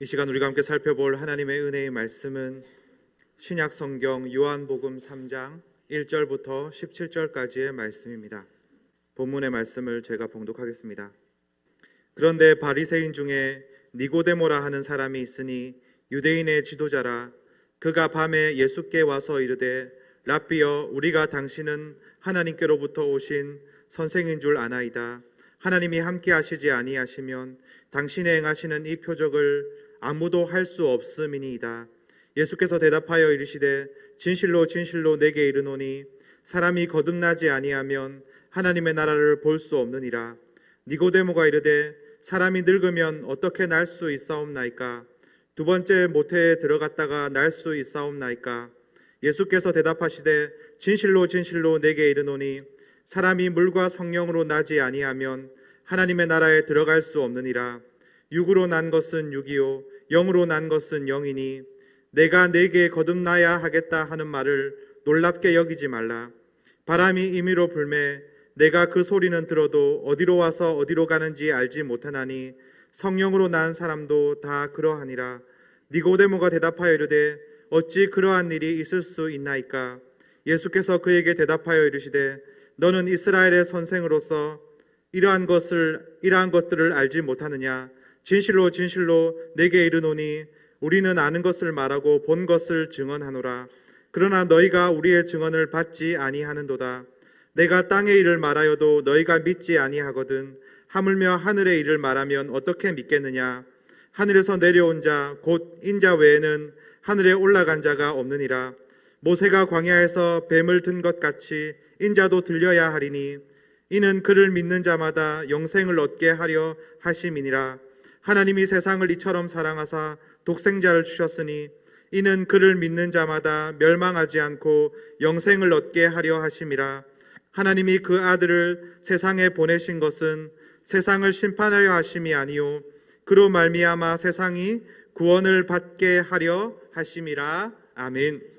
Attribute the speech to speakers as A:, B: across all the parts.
A: 이 시간 우리가 함께 살펴볼 하나님의 은혜의 말씀은 신약 성경 요한복음 3장 1절부터 17절까지의 말씀입니다. 본문의 말씀을 제가 봉독하겠습니다. 그런데 바리새인 중에 니고데모라 하는 사람이 있으니 유대인의 지도자라. 그가 밤에 예수께 와서 이르되 랍비여, 우리가 당신은 하나님께로부터 오신 선생인 줄 아나이다. 하나님이 함께 하시지 아니하시면 당신의 행하시는 이 표적을 아무도 할 수 없음이니이다. 예수께서 대답하여 이르시되 진실로 진실로 내게 이르노니 사람이 거듭나지 아니하면 하나님의 나라를 볼 수 없느니라. 니고데모가 이르되 사람이 늙으면 어떻게 날 수 있사옵나이까? 두 번째 모태에 들어갔다가 날 수 있사옵나이까? 예수께서 대답하시되 진실로 진실로 내게 이르노니 사람이 물과 성령으로 나지 아니하면 하나님의 나라에 들어갈 수 없느니라. 육으로 난 것은 육이요 영으로 난 것은 영이니 내가 내게 거듭나야 하겠다 하는 말을 놀랍게 여기지 말라. 바람이 임의로 불매 내가 그 소리는 들어도 어디로 와서 어디로 가는지 알지 못하나니 성령으로 난 사람도 다 그러하니라. 니고데모가 대답하여 이르되 어찌 그러한 일이 있을 수 있나이까? 예수께서 그에게 대답하여 이르시되 너는 이스라엘의 선생으로서 이러한 것들을 알지 못하느냐? 진실로 진실로 내게 이르노니 우리는 아는 것을 말하고 본 것을 증언하노라. 그러나 너희가 우리의 증언을 받지 아니하는도다. 내가 땅의 일을 말하여도 너희가 믿지 아니하거든. 하물며 하늘의 일을 말하면 어떻게 믿겠느냐? 하늘에서 내려온 자 곧 인자 외에는 하늘에 올라간 자가 없느니라. 모세가 광야에서 뱀을 든 것 같이 인자도 들려야 하리니 이는 그를 믿는 자마다 영생을 얻게 하려 하심이니라. 하나님이 세상을 이처럼 사랑하사 독생자를 주셨으니 이는 그를 믿는 자마다 멸망하지 않고 영생을 얻게 하려 하심이라. 하나님이 그 아들을 세상에 보내신 것은 세상을 심판하려 하심이 아니요 그로 말미암아 세상이 구원을 받게 하려 하심이라. 아멘.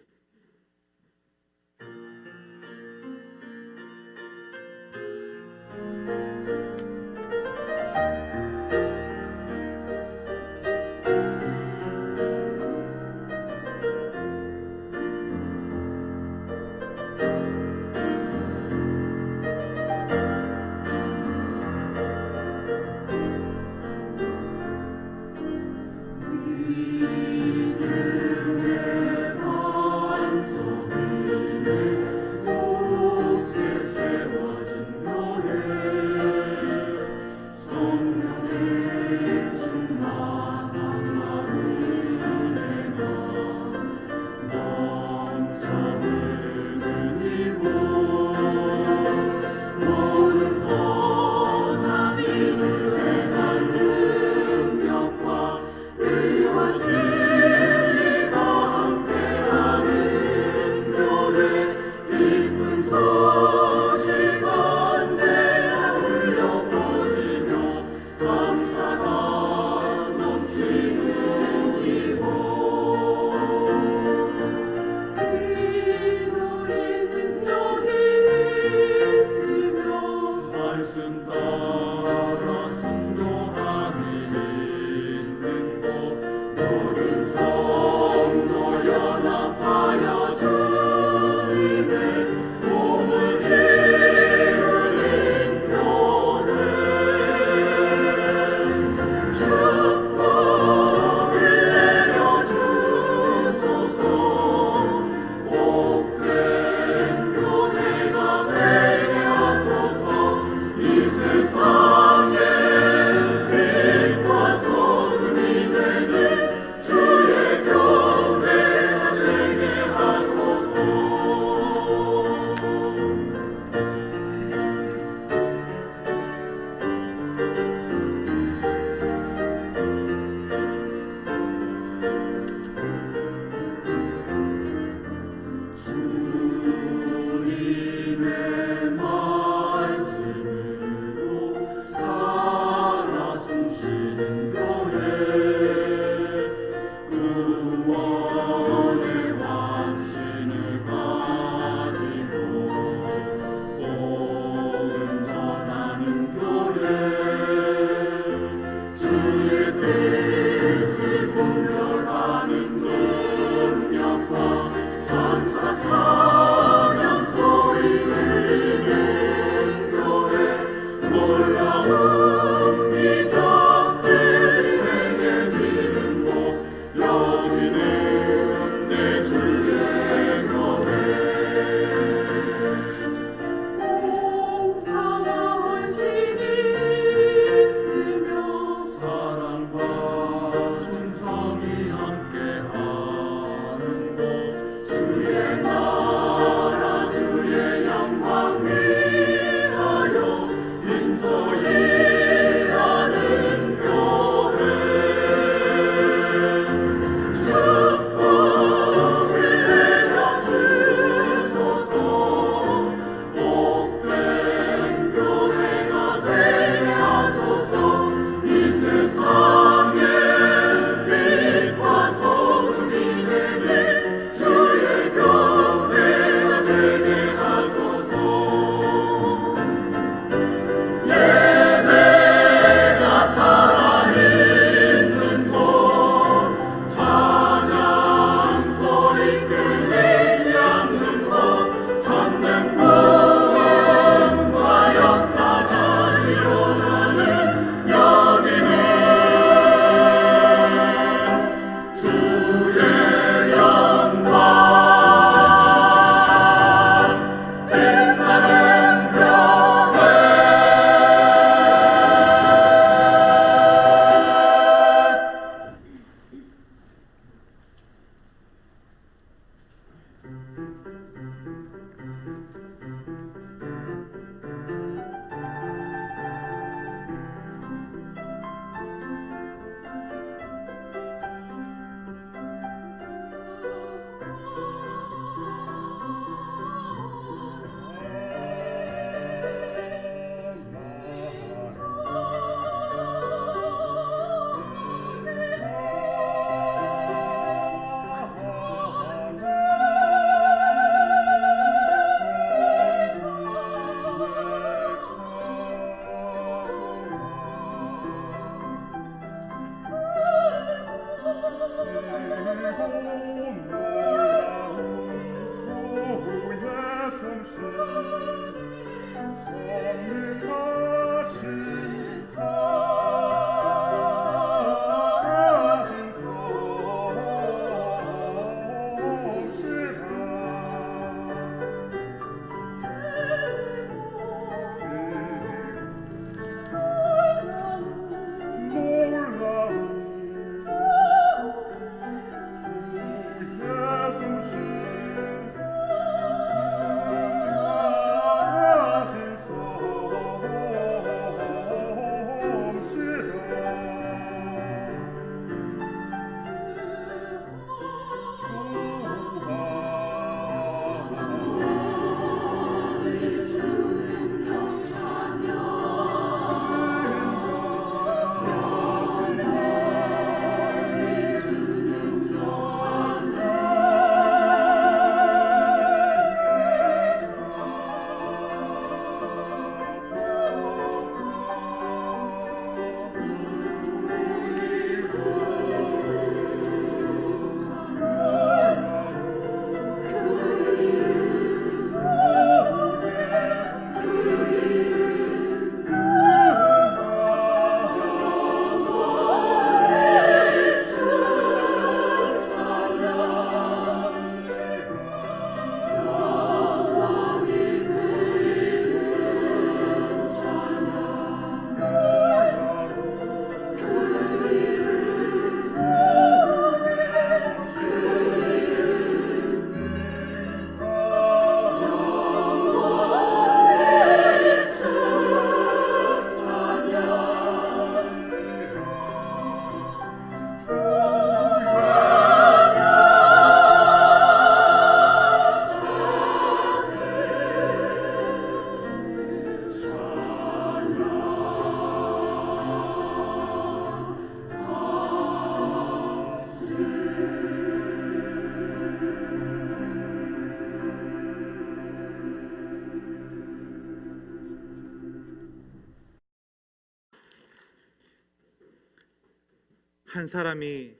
A: 한 사람이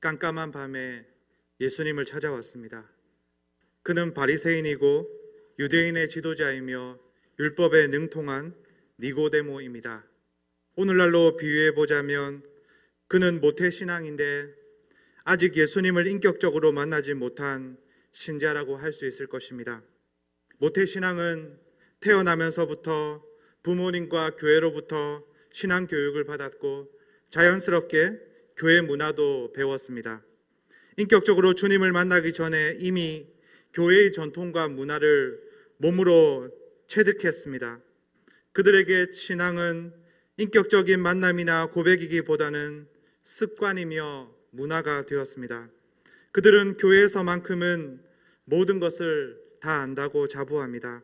A: 깜깜한 밤에 예수님을 찾아왔습니다. 그는 바리새인이고 유대인의 지도자이며 율법에 능통한 니고데모입니다. 오늘날로 비유해 보자면 그는 모태신앙인데 아직 예수님을 인격적으로 만나지 못한 신자라고 할 수 있을 것입니다. 모태신앙은 태어나면서부터 부모님과 교회로부터 신앙 교육을 받았고 자연스럽게 교회 문화도 배웠습니다. 인격적으로 주님을 만나기 전에 이미 교회의 전통과 문화를 몸으로 체득했습니다. 그들에게 신앙은 인격적인 만남이나 고백이기보다는 습관이며 문화가 되었습니다. 그들은 교회에서만큼은 모든 것을 다 안다고 자부합니다.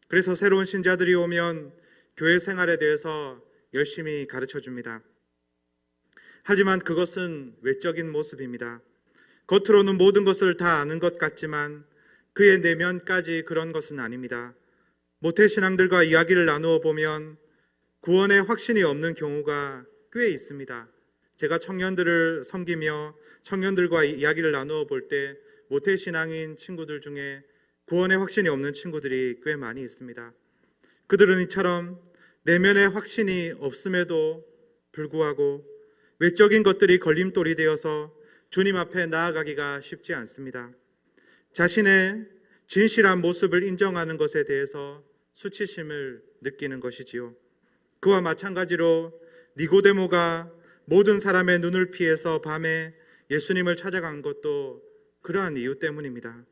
A: 그래서 새로운 신자들이 오면 교회 생활에 대해서 열심히 가르쳐 줍니다. 하지만 그것은 외적인 모습입니다. 겉으로는 모든 것을 다 아는 것 같지만 그의 내면까지 그런 것은 아닙니다. 모태신앙들과 이야기를 나누어 보면 구원의 확신이 없는 경우가 꽤 있습니다. 제가 청년들을 섬기며 청년들과 이야기를 나누어 볼 때 모태신앙인 친구들 중에 구원의 확신이 없는 친구들이 꽤 많이 있습니다. 그들은 이처럼 내면의 확신이 없음에도 불구하고 외적인 것들이 걸림돌이 되어서 주님 앞에 나아가기가 쉽지 않습니다. 자신의 진실한 모습을 인정하는 것에 대해서 수치심을 느끼는 것이지요. 그와 마찬가지로 니고데모가 모든 사람의 눈을 피해서 밤에 예수님을 찾아간 것도 그러한 이유 때문입니다.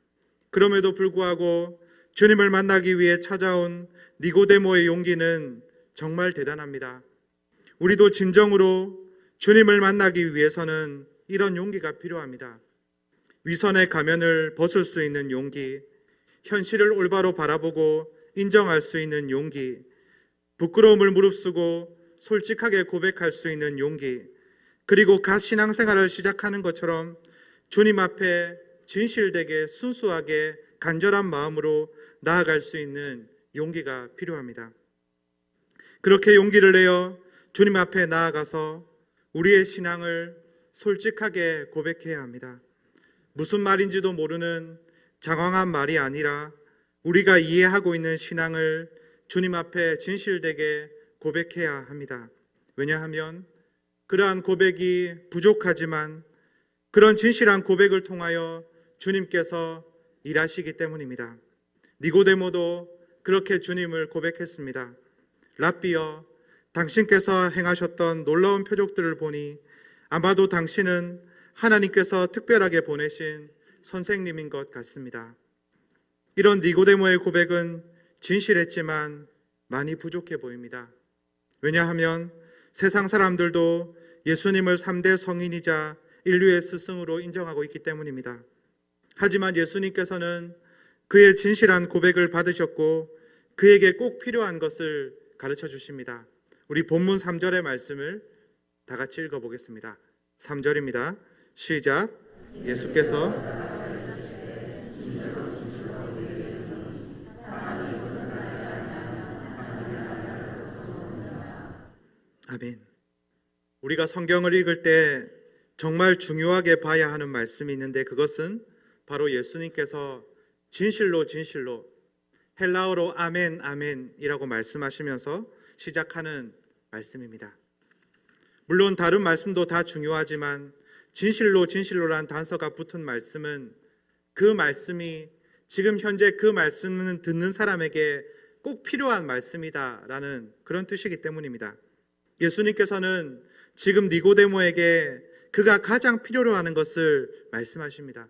A: 그럼에도 불구하고 주님을 만나기 위해 찾아온 니고데모의 용기는 정말 대단합니다. 우리도 진정으로 주님을 만나기 위해서는 이런 용기가 필요합니다. 위선의 가면을 벗을 수 있는 용기, 현실을 올바로 바라보고 인정할 수 있는 용기, 부끄러움을 무릅쓰고 솔직하게 고백할 수 있는 용기, 그리고 갓 신앙생활을 시작하는 것처럼 주님 앞에 진실되게 순수하게 간절한 마음으로 나아갈 수 있는 용기가 필요합니다. 그렇게 용기를 내어 주님 앞에 나아가서 우리의 신앙을 솔직하게 고백해야 합니다. 무슨 말인지도 모르는 장황한 말이 아니라 우리가 이해하고 있는 신앙을 주님 앞에 진실되게 고백해야 합니다. 왜냐하면 그러한 고백이 부족하지만 그런 진실한 고백을 통하여 주님께서 일하시기 때문입니다. 니고데모도 그렇게 주님을 고백했습니다. 랍비여, 당신께서 행하셨던 놀라운 표적들을 보니 아마도 당신은 하나님께서 특별하게 보내신 선생님인 것 같습니다. 이런 니고데모의 고백은 진실했지만 많이 부족해 보입니다. 왜냐하면 세상 사람들도 예수님을 3대 성인이자 인류의 스승으로 인정하고 있기 때문입니다. 하지만 예수님께서는 그의 진실한 고백을 받으셨고 그에게 꼭 필요한 것을 가르쳐 주십니다. 우리 본문 3절의 말씀을 다 같이 읽어보겠습니다. 3절입니다. 시작. 예수께서 아멘. 우리가 성경을 읽을 때 정말 중요하게 봐야 하는 말씀이 있는데 그것은 바로 예수님께서 진실로 진실로 헬라어로 아멘 아멘이라고 말씀하시면서 시작하는 말씀입니다. 물론 다른 말씀도 다 중요하지만 진실로 진실로란 단서가 붙은 말씀은 그 말씀이 지금 현재 그 말씀을 듣는 사람에게 꼭 필요한 말씀이다라는 그런 뜻이기 때문입니다. 예수님께서는 지금 니고데모에게 그가 가장 필요로 하는 것을 말씀하십니다.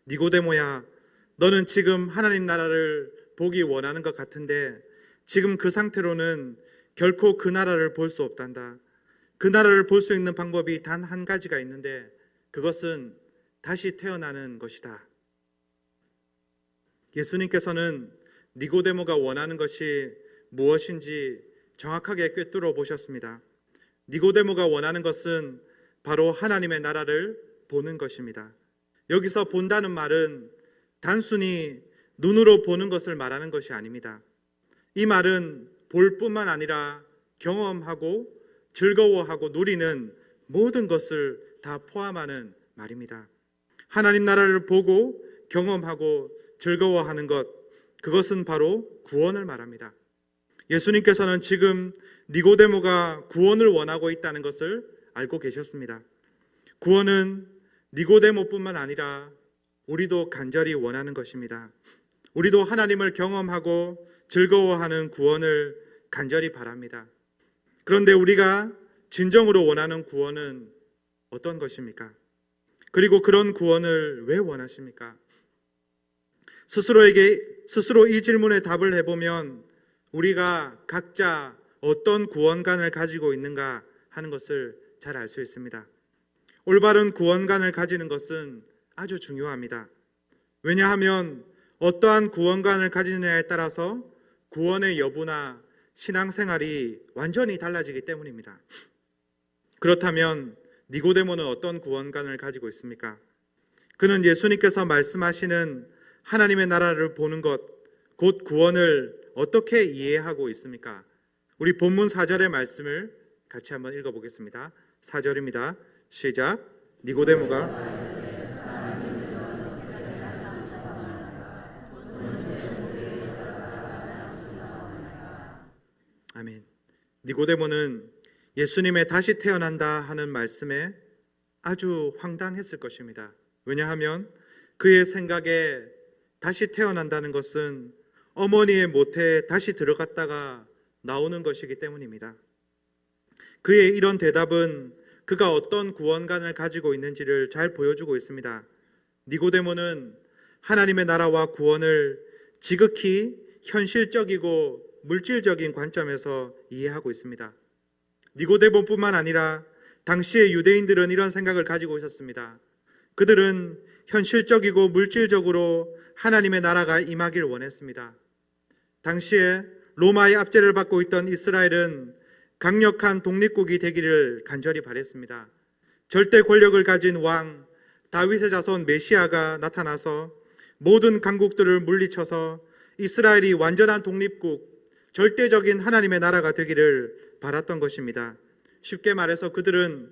A: 니고데모야, 너는 지금 하나님 나라를 보기 원하는 것 같은데 지금 그 상태로는 결코 그 나라를 볼 수 없단다. 그 나라를 볼 수 있는 방법이 단 한 가지가 있는데 그것은 다시 태어나는 것이다. 예수님께서는 니고데모가 원하는 것이 무엇인지 정확하게 꿰뚫어 보셨습니다. 니고데모가 원하는 것은 바로 하나님의 나라를 보는 것입니다. 여기서 본다는 말은 단순히 눈으로 보는 것을 말하는 것이 아닙니다. 이 말은 볼 뿐만 아니라 경험하고 즐거워하고 누리는 모든 것을 다 포함하는 말입니다. 하나님 나라를 보고 경험하고 즐거워하는 것, 그것은 바로 구원을 말합니다. 예수님께서는 지금 니고데모가 구원을 원하고 있다는 것을 알고 계셨습니다. 구원은 니고데모뿐만 아니라 우리도 간절히 원하는 것입니다. 우리도 하나님을 경험하고 즐거워하는 구원을 간절히 바랍니다. 그런데 우리가 진정으로 원하는 구원은 어떤 것입니까? 그리고 그런 구원을 왜 원하십니까? 스스로 이 질문에 답을 해보면 우리가 각자 어떤 구원관을 가지고 있는가 하는 것을 잘 알 수 있습니다. 올바른 구원관을 가지는 것은 아주 중요합니다. 왜냐하면 어떠한 구원관을 가지느냐에 따라서 구원의 여부나 신앙생활이 완전히 달라지기 때문입니다. 그렇다면 니고데모는 어떤 구원관을 가지고 있습니까? 그는 예수님께서 말씀하시는 하나님의 나라를 보는 것, 곧 구원을 어떻게 이해하고 있습니까? 우리 본문 4절의 말씀을 같이 한번 읽어보겠습니다. 4절입니다. 시작. 니고데모가 아멘. 니고데모는 예수님의 다시 태어난다 하는 말씀에 아주 황당했을 것입니다. 왜냐하면 그의 생각에 다시 태어난다는 것은 어머니의 모태에 다시 들어갔다가 나오는 것이기 때문입니다. 그의 이런 대답은 그가 어떤 구원관을 가지고 있는지를 잘 보여주고 있습니다. 니고데모는 하나님의 나라와 구원을 지극히 현실적이고 물질적인 관점에서 이해하고 있습니다. 니고데모뿐만 아니라 당시의 유대인들은 이런 생각을 가지고 있었습니다. 그들은 현실적이고 물질적으로 하나님의 나라가 임하길 원했습니다. 당시에 로마의 압제를 받고 있던 이스라엘은 강력한 독립국이 되기를 간절히 바랬습니다. 절대 권력을 가진 왕 다윗의 자손 메시아가 나타나서 모든 강국들을 물리쳐서 이스라엘이 완전한 독립국, 절대적인 하나님의 나라가 되기를 바랐던 것입니다. 쉽게 말해서 그들은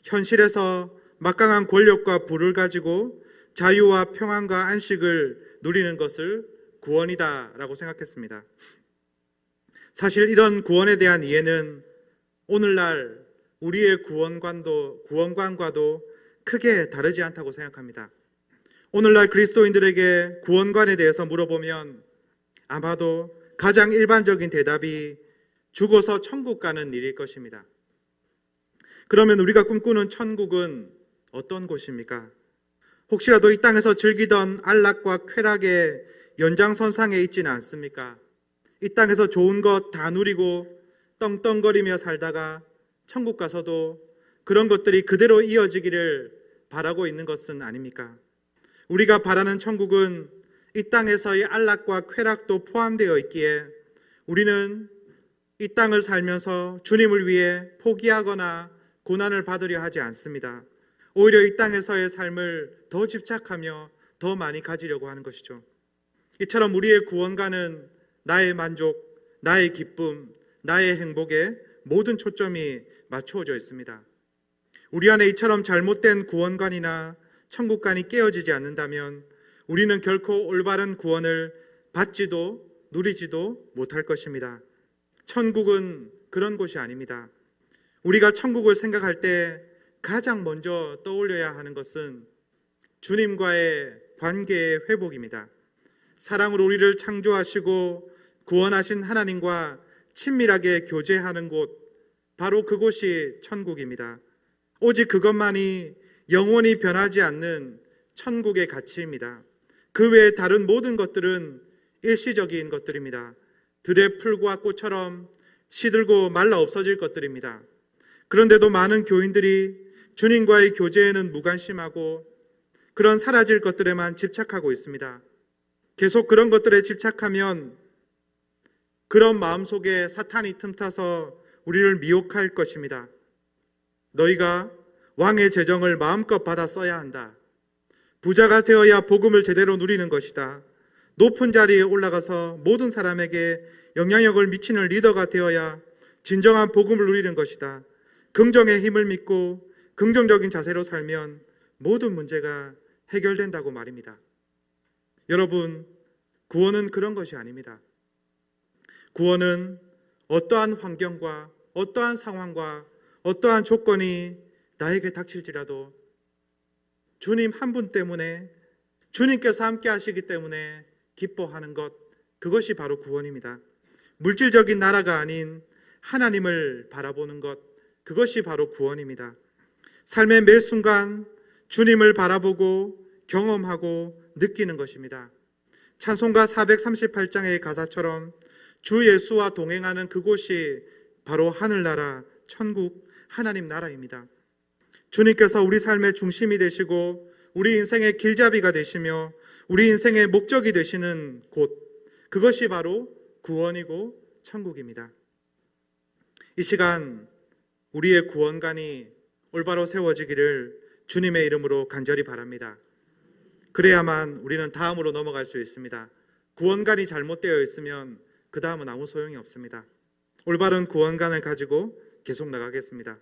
A: 현실에서 막강한 권력과 부를 가지고 자유와 평안과 안식을 누리는 것을 구원이다라고 생각했습니다. 사실 이런 구원에 대한 이해는 오늘날 우리의 구원관과도 크게 다르지 않다고 생각합니다. 오늘날 그리스도인들에게 구원관에 대해서 물어보면 아마도 가장 일반적인 대답이 죽어서 천국 가는 일일 것입니다. 그러면 우리가 꿈꾸는 천국은 어떤 곳입니까? 혹시라도 이 땅에서 즐기던 안락과 쾌락의 연장선상에 있지는 않습니까? 이 땅에서 좋은 것 다 누리고 떵떵거리며 살다가 천국 가서도 그런 것들이 그대로 이어지기를 바라고 있는 것은 아닙니까? 우리가 바라는 천국은 이 땅에서의 안락과 쾌락도 포함되어 있기에 우리는 이 땅을 살면서 주님을 위해 포기하거나 고난을 받으려 하지 않습니다. 오히려 이 땅에서의 삶을 더 집착하며 더 많이 가지려고 하는 것이죠. 이처럼 우리의 구원관은 나의 만족, 나의 기쁨, 나의 행복에 모든 초점이 맞추어져 있습니다. 우리 안에 이처럼 잘못된 구원관이나 천국관이 깨어지지 않는다면 우리는 결코 올바른 구원을 받지도 누리지도 못할 것입니다. 천국은 그런 곳이 아닙니다. 우리가 천국을 생각할 때 가장 먼저 떠올려야 하는 것은 주님과의 관계의 회복입니다. 사랑으로 우리를 창조하시고 구원하신 하나님과 친밀하게 교제하는 곳, 바로 그곳이 천국입니다. 오직 그것만이 영원히 변하지 않는 천국의 가치입니다. 그 외에 다른 모든 것들은 일시적인 것들입니다. 들의 풀과 꽃처럼 시들고 말라 없어질 것들입니다. 그런데도 많은 교인들이 주님과의 교제에는 무관심하고 그런 사라질 것들에만 집착하고 있습니다. 계속 그런 것들에 집착하면 그런 마음속에 사탄이 틈타서 우리를 미혹할 것입니다. 너희가 왕의 재정을 마음껏 받아 써야 한다. 부자가 되어야 복음을 제대로 누리는 것이다. 높은 자리에 올라가서 모든 사람에게 영향력을 미치는 리더가 되어야 진정한 복음을 누리는 것이다. 긍정의 힘을 믿고 긍정적인 자세로 살면 모든 문제가 해결된다고 말입니다. 여러분, 구원은 그런 것이 아닙니다. 구원은 어떠한 환경과 어떠한 상황과 어떠한 조건이 나에게 닥칠지라도 주님 한 분 때문에, 주님께서 함께 하시기 때문에 기뻐하는 것, 그것이 바로 구원입니다. 물질적인 나라가 아닌 하나님을 바라보는 것, 그것이 바로 구원입니다. 삶의 매 순간 주님을 바라보고 경험하고 느끼는 것입니다. 찬송가 438장의 가사처럼 주 예수와 동행하는 그곳이 바로 하늘나라, 천국, 하나님 나라입니다. 주님께서 우리 삶의 중심이 되시고 우리 인생의 길잡이가 되시며 우리 인생의 목적이 되시는 곳, 그것이 바로 구원이고 천국입니다. 이 시간 우리의 구원관이 올바로 세워지기를 주님의 이름으로 간절히 바랍니다. 그래야만 우리는 다음으로 넘어갈 수 있습니다. 구원관이 잘못되어 있으면 그 다음은 아무 소용이 없습니다. 올바른 구원관을 가지고 계속 나가겠습니다.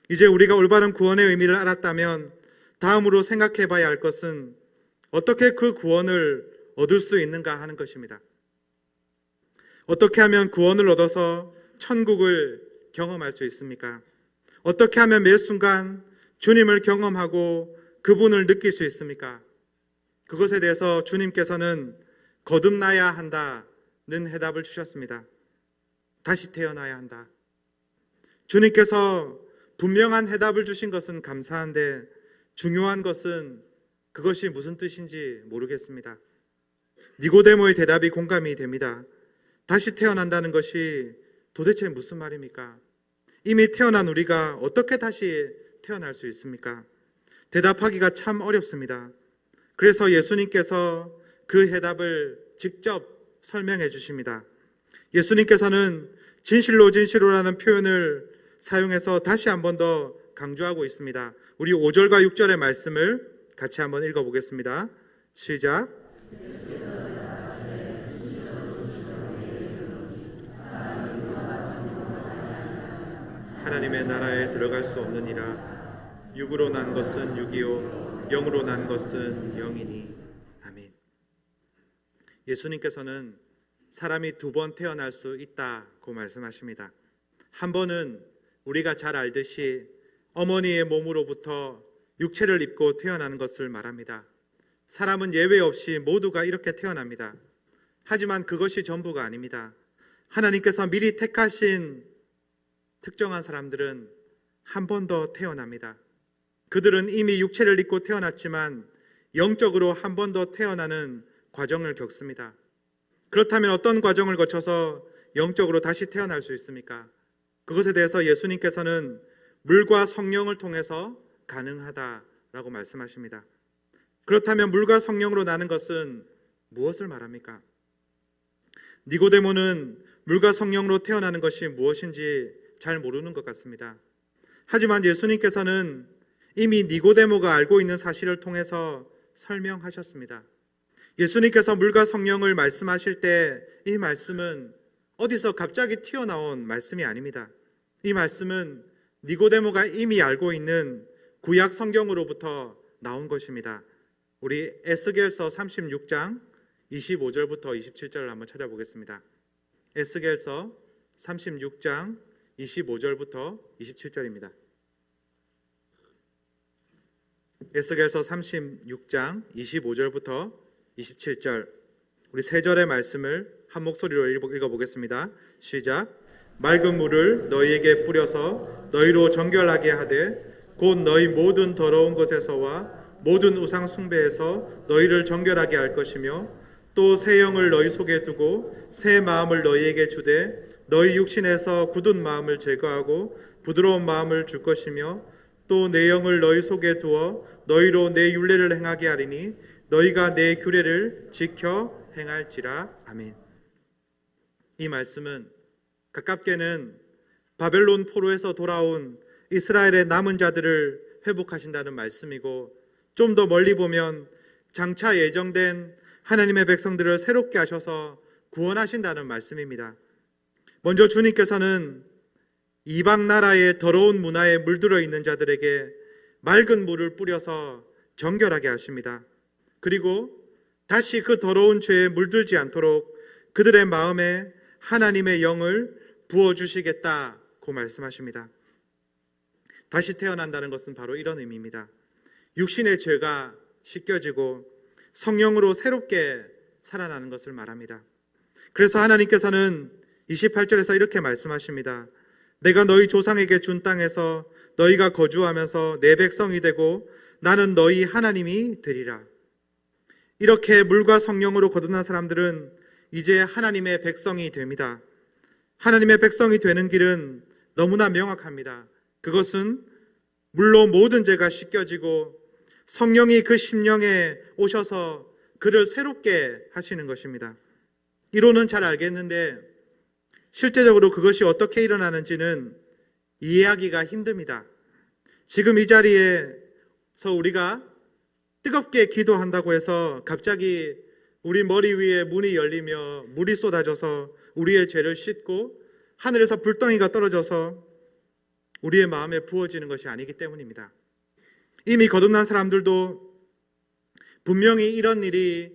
A: 이제 우리가 올바른 구원의 의미를 알았다면 다음으로 생각해 봐야 할 것은 어떻게 그 구원을 얻을 수 있는가 하는 것입니다. 어떻게 하면 구원을 얻어서 천국을 경험할 수 있습니까? 어떻게 하면 매 순간 주님을 경험하고 그분을 느낄 수 있습니까? 그것에 대해서 주님께서는 거듭나야 한다는 해답을 주셨습니다. 다시 태어나야 한다. 주님께서 분명한 해답을 주신 것은 감사한데 중요한 것은 그것이 무슨 뜻인지 모르겠습니다. 니고데모의 대답이 공감이 됩니다. 다시 태어난다는 것이 도대체 무슨 말입니까? 이미 태어난 우리가 어떻게 다시 태어날 수 있습니까? 대답하기가 참 어렵습니다. 그래서 예수님께서 그 해답을 직접 설명해 주십니다. 예수님께서는 진실로 진실로라는 표현을 사용해서 다시 한 번 더 강조하고 있습니다. 우리 5절과 6절의 말씀을 같이 한번 읽어보겠습니다. 시작. 하나님의 나라에 들어갈 수 없느니라. 육으로 난 것은 육이요 영으로 난 것은 영이니. 아멘. 예수님께서는 사람이 두 번 태어날 수 있다고 말씀하십니다. 한 번은 우리가 잘 알듯이 어머니의 몸으로부터 육체를 입고 태어나는 것을 말합니다. 사람은 예외 없이 모두가 이렇게 태어납니다. 하지만 그것이 전부가 아닙니다. 하나님께서 미리 택하신 특정한 사람들은 한 번 더 태어납니다. 그들은 이미 육체를 입고 태어났지만 영적으로 한 번 더 태어나는 과정을 겪습니다. 그렇다면 어떤 과정을 거쳐서 영적으로 다시 태어날 수 있습니까? 그것에 대해서 예수님께서는 물과 성령을 통해서 가능하다라고 말씀하십니다. 그렇다면 물과 성령으로 나는 것은 무엇을 말합니까? 니고데모는 물과 성령으로 태어나는 것이 무엇인지 잘 모르는 것 같습니다. 하지만 예수님께서는 이미 니고데모가 알고 있는 사실을 통해서 설명하셨습니다. 예수님께서 물과 성령을 말씀하실 때 이 말씀은 어디서 갑자기 튀어나온 말씀이 아닙니다. 이 말씀은 니고데모가 이미 알고 있는 구약 성경으로부터 나온 것입니다. 우리 에스겔서 36장 25절부터 27절을 한번 찾아보겠습니다. 에스겔서 36장 25절부터 27절입니다. 에스겔서 36장 25절부터 27절, 우리 세 절의 말씀을 한 목소리로 읽어보겠습니다. 시작. 맑은 물을 너희에게 뿌려서 너희로 정결하게 하되 곧 너희 모든 더러운 것에서와 모든 우상 숭배에서 너희를 정결하게 할 것이며 또 새 영을 너희 속에 두고 새 마음을 너희에게 주되 너희 육신에서 굳은 마음을 제거하고 부드러운 마음을 줄 것이며 또 내 영을 너희 속에 두어 너희로 내 율례를 행하게 하리니 너희가 내 규례를 지켜 행할지라. 아멘. 이 말씀은 가깝게는 바벨론 포로에서 돌아온 이스라엘의 남은 자들을 회복하신다는 말씀이고, 좀 더 멀리 보면 장차 예정된 하나님의 백성들을 새롭게 하셔서 구원하신다는 말씀입니다. 먼저 주님께서는 이방 나라의 더러운 문화에 물들어 있는 자들에게 맑은 물을 뿌려서 정결하게 하십니다. 그리고 다시 그 더러운 죄에 물들지 않도록 그들의 마음에 하나님의 영을 부어주시겠다고 말씀하십니다. 다시 태어난다는 것은 바로 이런 의미입니다. 육신의 죄가 씻겨지고 성령으로 새롭게 살아나는 것을 말합니다. 그래서 하나님께서는 28절에서 이렇게 말씀하십니다. 내가 너희 조상에게 준 땅에서 너희가 거주하면서 내 백성이 되고 나는 너희 하나님이 되리라. 이렇게 물과 성령으로 거듭난 사람들은 이제 하나님의 백성이 됩니다. 하나님의 백성이 되는 길은 너무나 명확합니다. 그것은 물로 모든 죄가 씻겨지고 성령이 그 심령에 오셔서 그를 새롭게 하시는 것입니다. 이론은 잘 알겠는데 실제적으로 그것이 어떻게 일어나는지는 이해하기가 힘듭니다. 지금 이 자리에서 우리가 뜨겁게 기도한다고 해서 갑자기 우리 머리 위에 문이 열리며 물이 쏟아져서 우리의 죄를 씻고 하늘에서 불덩이가 떨어져서 우리의 마음에 부어지는 것이 아니기 때문입니다. 이미 거듭난 사람들도 분명히 이런 일이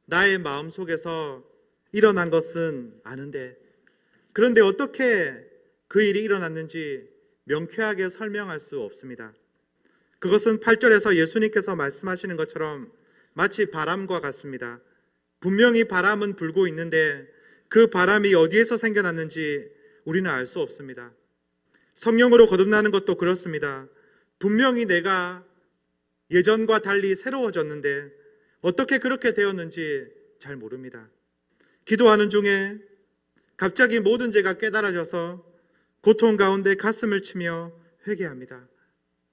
A: 나의 마음속에서 일어난 것은 아는데, 그런데 어떻게 그 일이 일어났는지 명쾌하게 설명할 수 없습니다. 그것은 8절에서 예수님께서 말씀하시는 것처럼 마치 바람과 같습니다. 분명히 바람은 불고 있는데 그 바람이 어디에서 생겨났는지 우리는 알 수 없습니다. 성령으로 거듭나는 것도 그렇습니다. 분명히 내가 예전과 달리 새로워졌는데 어떻게 그렇게 되었는지 잘 모릅니다. 기도하는 중에 갑자기 모든 죄가 깨달아져서 고통 가운데 가슴을 치며 회개합니다.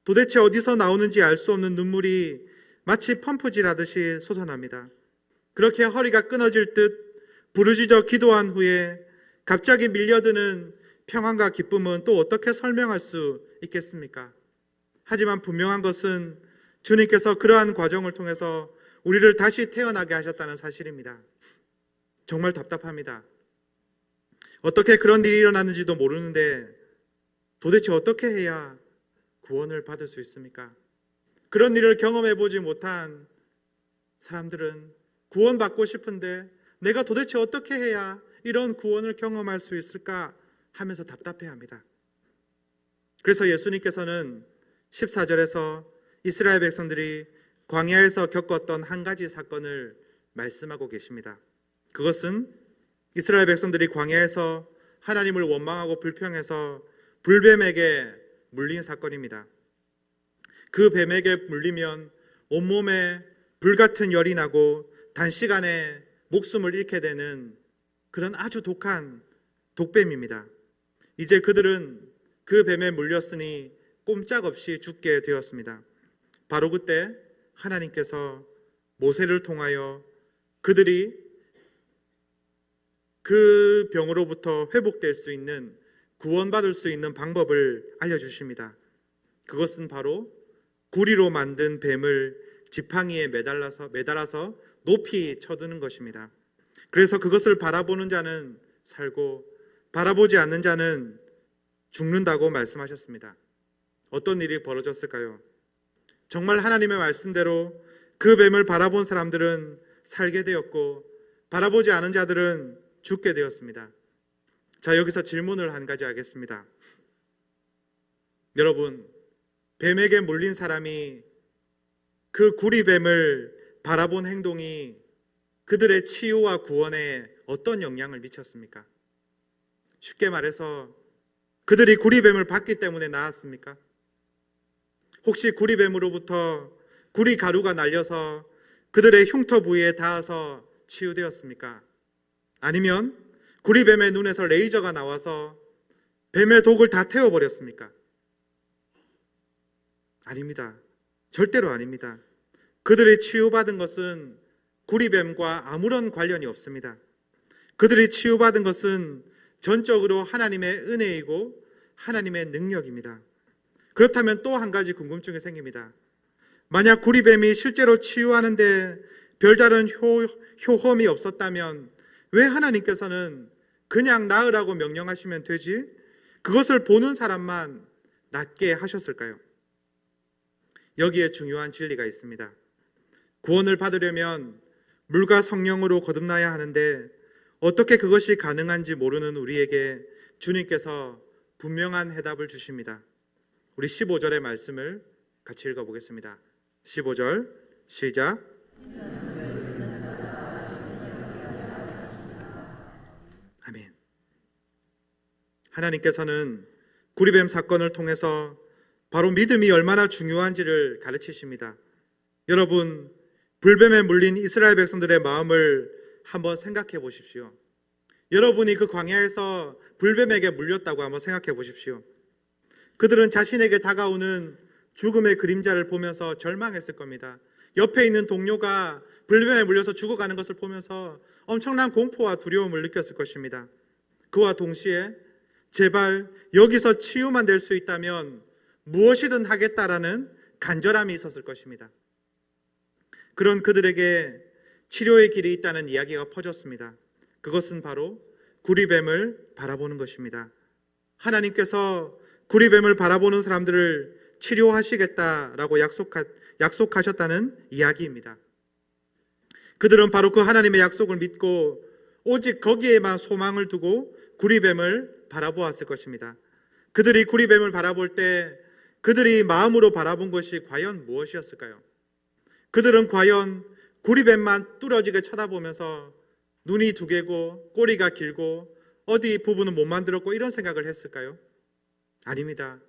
A: 도대체 어디서 나오는지 알 수 없는 눈물이 마치 펌프질하듯이 솟아납니다. 그렇게 허리가 끊어질 듯 부르짖어 기도한 후에 갑자기 밀려드는 평안과 기쁨은 또 어떻게 설명할 수 있겠습니까? 하지만 분명한 것은 주님께서 그러한 과정을 통해서 우리를 다시 태어나게 하셨다는 사실입니다. 정말 답답합니다. 어떻게 그런 일이 일어났는지도 모르는데 도대체 어떻게 해야 구원을 받을 수 있습니까? 그런 일을 경험해 보지 못한 사람들은 구원받고 싶은데 내가 도대체 어떻게 해야 이런 구원을 경험할 수 있을까 하면서 답답해합니다. 그래서 예수님께서는 14절에서 이스라엘 백성들이 광야에서 겪었던 한 가지 사건을 말씀하고 계십니다. 그것은 이스라엘 백성들이 광야에서 하나님을 원망하고 불평해서 불뱀에게 물린 사건입니다. 그 뱀에게 물리면 온몸에 불같은 열이 나고 단시간에 목숨을 잃게 되는 그런 아주 독한 독뱀입니다. 이제 그들은 그 뱀에 물렸으니 꼼짝없이 죽게 되었습니다. 바로 그때 하나님께서 모세를 통하여 그들이 그 병으로부터 회복될 수 있는, 구원받을 수 있는 방법을 알려주십니다. 그것은 바로 구리로 만든 뱀을 지팡이에 매달아서 높이 쳐드는 것입니다. 그래서 그것을 바라보는 자는 살고 바라보지 않는 자는 죽는다고 말씀하셨습니다. 어떤 일이 벌어졌을까요? 정말 하나님의 말씀대로 그 뱀을 바라본 사람들은 살게 되었고 바라보지 않은 자들은 죽게 되었습니다. 자, 여기서 질문을 한 가지 하겠습니다. 여러분, 뱀에게 물린 사람이 그 구리뱀을 바라본 행동이 그들의 치유와 구원에 어떤 영향을 미쳤습니까? 쉽게 말해서 그들이 구리뱀을 봤기 때문에 나았습니까? 혹시 구리뱀으로부터 구리 가루가 날려서 그들의 흉터 부위에 닿아서 치유되었습니까? 아니면 구리뱀의 눈에서 레이저가 나와서 뱀의 독을 다 태워버렸습니까? 아닙니다. 절대로 아닙니다. 그들이 치유받은 것은 구리뱀과 아무런 관련이 없습니다. 그들이 치유받은 것은 전적으로 하나님의 은혜이고 하나님의 능력입니다. 그렇다면 또 한 가지 궁금증이 생깁니다. 만약 구리뱀이 실제로 치유하는데 별다른 효험이 없었다면 왜 하나님께서는 그냥 나으라고 명령하시면 되지 그것을 보는 사람만 낫게 하셨을까요? 여기에 중요한 진리가 있습니다. 구원을 받으려면 물과 성령으로 거듭나야 하는데 어떻게 그것이 가능한지 모르는 우리에게 주님께서 분명한 해답을 주십니다. 우리 15절의 말씀을 같이 읽어보겠습니다. 15절 시작. 아멘. 하나님께서는 구리뱀 사건을 통해서 바로 믿음이 얼마나 중요한지를 가르치십니다. 여러분, 불뱀에 물린 이스라엘 백성들의 마음을 한번 생각해 보십시오. 여러분이 그 광야에서 불뱀에게 물렸다고 한번 생각해 보십시오. 그들은 자신에게 다가오는 죽음의 그림자를 보면서 절망했을 겁니다. 옆에 있는 동료가 불뱀에 물려서 죽어가는 것을 보면서 엄청난 공포와 두려움을 느꼈을 것입니다. 그와 동시에 제발 여기서 치유만 될 수 있다면 무엇이든 하겠다라는 간절함이 있었을 것입니다. 그런 그들에게 치료의 길이 있다는 이야기가 퍼졌습니다. 그것은 바로 구리뱀을 바라보는 것입니다. 하나님께서 구리뱀을 바라보는 사람들을 치료하시겠다라고 약속하셨다는 이야기입니다. 그들은 바로 그 하나님의 약속을 믿고 오직 거기에만 소망을 두고 구리뱀을 바라보았을 것입니다. 그들이 구리뱀을 바라볼 때 그들이 마음으로 바라본 것이 과연 무엇이었을까요? 그들은 과연 구리뱀만 뚫어지게 쳐다보면서 눈이 두 개고 꼬리가 길고 어디 부분은 못 만들었고 이런 생각을 했을까요? 아닙니다.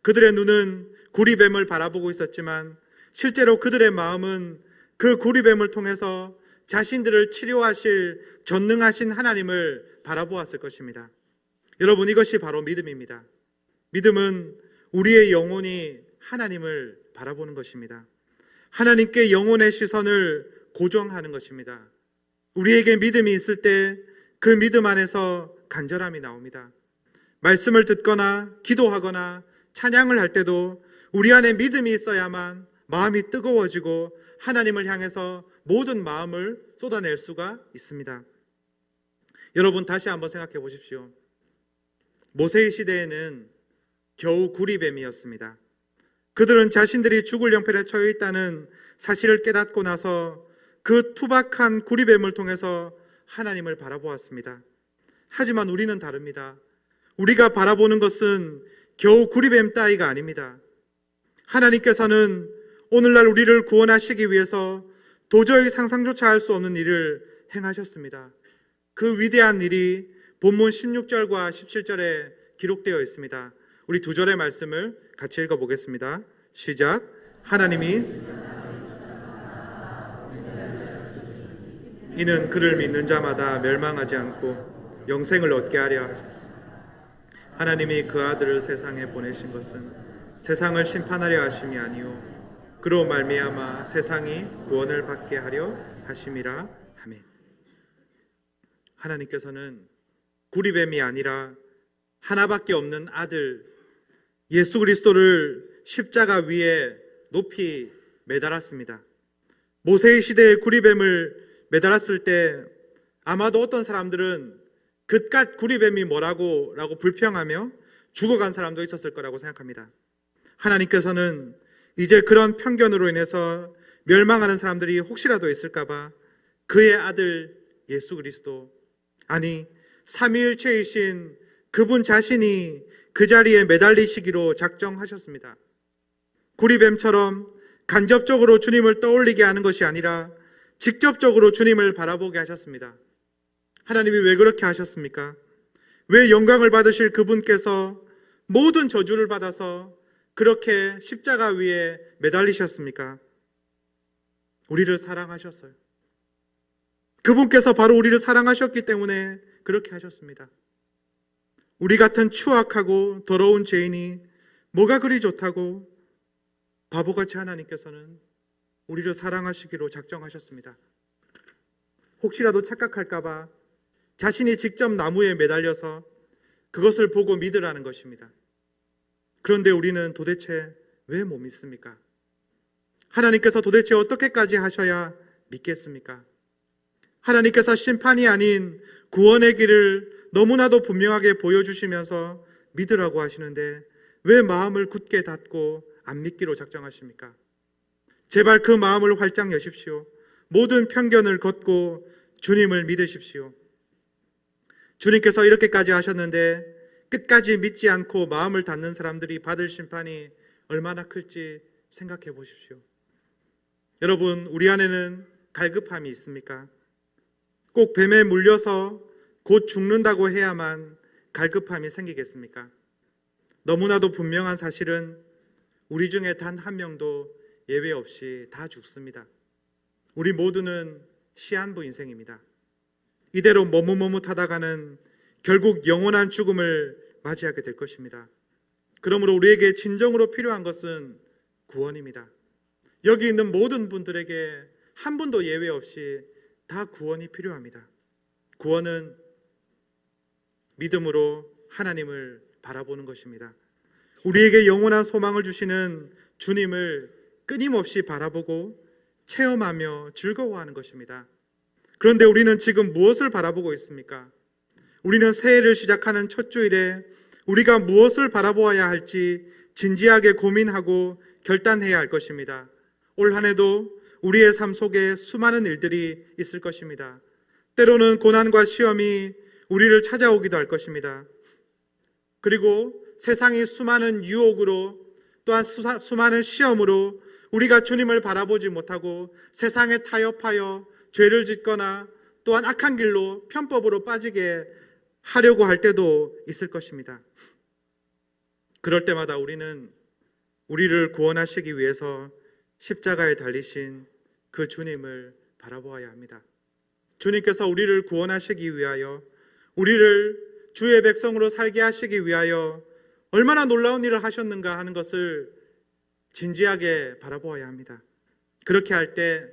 A: 그들의 눈은 구리뱀을 바라보고 있었지만 실제로 그들의 마음은 그 구리뱀을 통해서 자신들을 치료하실 전능하신 하나님을 바라보았을 것입니다. 여러분, 이것이 바로 믿음입니다. 믿음은 우리의 영혼이 하나님을 바라보는 것입니다. 하나님께 영혼의 시선을 고정하는 것입니다. 우리에게 믿음이 있을 때 그 믿음 안에서 간절함이 나옵니다. 말씀을 듣거나 기도하거나 찬양을 할 때도 우리 안에 믿음이 있어야만 마음이 뜨거워지고 하나님을 향해서 모든 마음을 쏟아낼 수가 있습니다. 여러분, 다시 한번 생각해 보십시오. 모세의 시대에는 겨우 구리뱀이었습니다. 그들은 자신들이 죽을 형편에 처해 있다는 사실을 깨닫고 나서 그 투박한 구리뱀을 통해서 하나님을 바라보았습니다. 하지만 우리는 다릅니다. 우리가 바라보는 것은 겨우 구리뱀 따위가 아닙니다. 하나님께서는 오늘날 우리를 구원하시기 위해서 도저히 상상조차 할 수 없는 일을 행하셨습니다. 그 위대한 일이 본문 16절과 17절에 기록되어 있습니다. 우리 두 절의 말씀을 같이 읽어보겠습니다. 시작. 하나님이 이는 그를 믿는 자마다 멸망하지 않고 영생을 얻게 하려 하십니다. 하나님이 그 아들을 세상에 보내신 것은 세상을 심판하려 하심이 아니요 그로 말미암아 세상이 구원을 받게 하려 하심이라. 아멘. 하나님께서는 구리뱀이 아니라 하나밖에 없는 아들 예수 그리스도를 십자가 위에 높이 매달았습니다. 모세의 시대에 구리뱀을 매달았을 때 아마도 어떤 사람들은 그깟 구리뱀이 뭐라고 불평하며 죽어간 사람도 있었을 거라고 생각합니다. 하나님께서는 이제 그런 편견으로 인해서 멸망하는 사람들이 혹시라도 있을까봐 그의 아들 예수 그리스도, 아니 삼위일체이신 그분 자신이 그 자리에 매달리시기로 작정하셨습니다. 구리뱀처럼 간접적으로 주님을 떠올리게 하는 것이 아니라 직접적으로 주님을 바라보게 하셨습니다. 하나님이 왜 그렇게 하셨습니까? 왜 영광을 받으실 그분께서 모든 저주를 받아서 그렇게 십자가 위에 매달리셨습니까? 우리를 사랑하셨어요. 그분께서 바로 우리를 사랑하셨기 때문에 그렇게 하셨습니다. 우리 같은 추악하고 더러운 죄인이 뭐가 그리 좋다고 바보같이 하나님께서는 우리를 사랑하시기로 작정하셨습니다. 혹시라도 착각할까봐 자신이 직접 나무에 매달려서 그것을 보고 믿으라는 것입니다. 그런데 우리는 도대체 왜 못 믿습니까? 하나님께서 도대체 어떻게까지 하셔야 믿겠습니까? 하나님께서 심판이 아닌 구원의 길을 너무나도 분명하게 보여주시면서 믿으라고 하시는데 왜 마음을 굳게 닫고 안 믿기로 작정하십니까? 제발 그 마음을 활짝 여십시오. 모든 편견을 걷고 주님을 믿으십시오. 주님께서 이렇게까지 하셨는데 끝까지 믿지 않고 마음을 닫는 사람들이 받을 심판이 얼마나 클지 생각해 보십시오. 여러분, 우리 안에는 갈급함이 있습니까? 꼭 뱀에 물려서 곧 죽는다고 해야만 갈급함이 생기겠습니까? 너무나도 분명한 사실은 우리 중에 단 한 명도 예외 없이 다 죽습니다. 우리 모두는 시한부 인생입니다. 이대로 머뭇머뭇하다가는 결국 영원한 죽음을 맞이하게 될 것입니다. 그러므로 우리에게 진정으로 필요한 것은 구원입니다. 여기 있는 모든 분들에게 한 분도 예외 없이 다 구원이 필요합니다. 구원은 믿음으로 하나님을 바라보는 것입니다. 우리에게 영원한 소망을 주시는 주님을 끊임없이 바라보고 체험하며 즐거워하는 것입니다. 그런데 우리는 지금 무엇을 바라보고 있습니까? 우리는 새해를 시작하는 첫 주일에 우리가 무엇을 바라보아야 할지 진지하게 고민하고 결단해야 할 것입니다. 올 한 해도 우리의 삶 속에 수많은 일들이 있을 것입니다. 때로는 고난과 시험이 우리를 찾아오기도 할 것입니다. 그리고 세상이 수많은 유혹으로 또한 수많은 시험으로 우리가 주님을 바라보지 못하고 세상에 타협하여 죄를 짓거나 또한 악한 길로 편법으로 빠지게 하려고 할 때도 있을 것입니다. 그럴 때마다 우리는 우리를 구원하시기 위해서 십자가에 달리신 그 주님을 바라보아야 합니다. 주님께서 우리를 구원하시기 위하여, 우리를 주의 백성으로 살게 하시기 위하여 얼마나 놀라운 일을 하셨는가 하는 것을 진지하게 바라보아야 합니다. 그렇게 할 때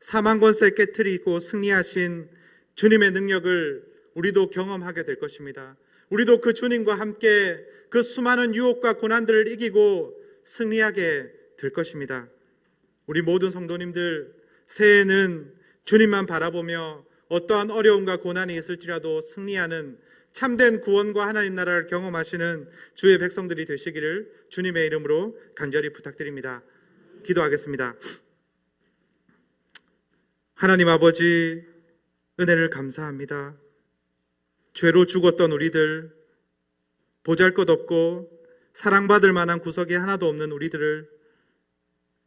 A: 사망 권세 깨트리고 승리하신 주님의 능력을 우리도 경험하게 될 것입니다. 우리도 그 주님과 함께 그 수많은 유혹과 고난들을 이기고 승리하게 될 것입니다. 우리 모든 성도님들, 새해에는 주님만 바라보며 어떠한 어려움과 고난이 있을지라도 승리하는 참된 구원과 하나님 나라를 경험하시는 주의 백성들이 되시기를 주님의 이름으로 간절히 부탁드립니다. 기도하겠습니다. 하나님 아버지, 은혜를 감사합니다. 죄로 죽었던 우리들, 보잘것없고 사랑받을 만한 구석이 하나도 없는 우리들을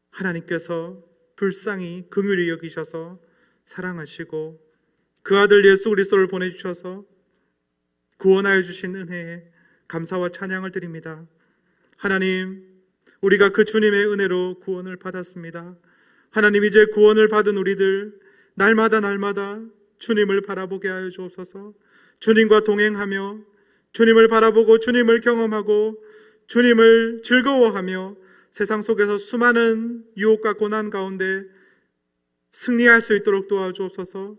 A: 하나님께서 불쌍히 긍휼히 여기셔서 사랑하시고 그 아들 예수 그리스도를 보내주셔서 구원하여 주신 은혜에 감사와 찬양을 드립니다. 하나님, 우리가 그 주님의 은혜로 구원을 받았습니다. 하나님, 이제 구원을 받은 우리들 날마다 주님을 바라보게 하여 주옵소서. 주님과 동행하며 주님을 바라보고 주님을 경험하고 주님을 즐거워하며 세상 속에서 수많은 유혹과 고난 가운데 승리할 수 있도록 도와주옵소서.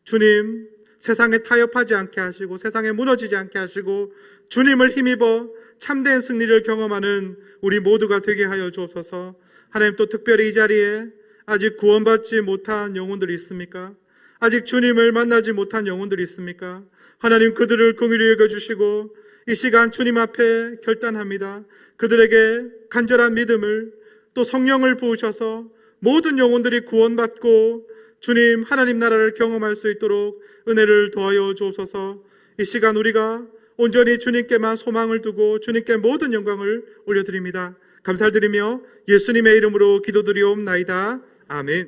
A: 주님, 세상에 타협하지 않게 하시고 세상에 무너지지 않게 하시고 주님을 힘입어 참된 승리를 경험하는 우리 모두가 되게 하여 주옵소서. 하나님, 또 특별히 이 자리에 아직 구원받지 못한 영혼들이 있습니까? 아직 주님을 만나지 못한 영혼들이 있습니까? 하나님, 그들을 긍휼히 여겨주시고 이 시간 주님 앞에 결단합니다. 그들에게 간절한 믿음을 또 성령을 부으셔서 모든 영혼들이 구원받고 주님 하나님 나라를 경험할 수 있도록 은혜를 더하여 주옵소서. 이 시간 우리가 온전히 주님께만 소망을 두고 주님께 모든 영광을 올려드립니다. 감사드리며 예수님의 이름으로 기도드리옵나이다. 아멘.